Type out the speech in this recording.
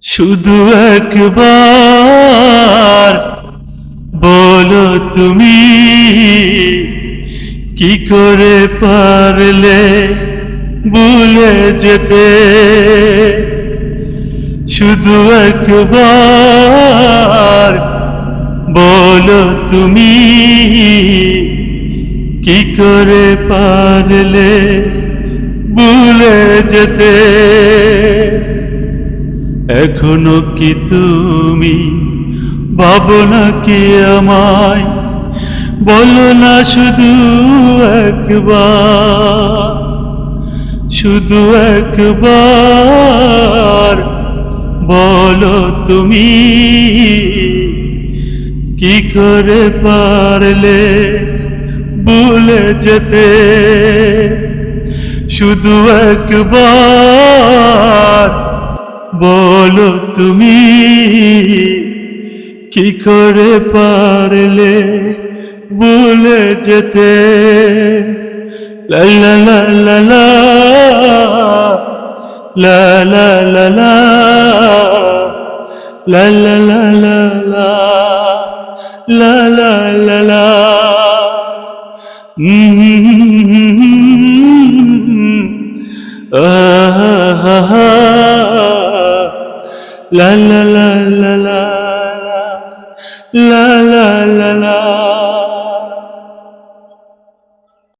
শুধু একবার বলো তুমি কি করে পারলে ভুলে যেতে। শুধু একবার বলো তুমি কি করে পারলে ভুলে যেতে। এখনো কি তুমি ভাবো নাকি আমায়, বলো না শুধু একবার, শুধু একবার বলো তুমি কি করে পারলে ভুলে যেতে। শুধু একবার বলো তুমি কি করে পারলে ভুলে যেতে। লা লা লা লা লা লা লা লা লা লা লা লা লা লা লা লা লা। La la la la la la la la la la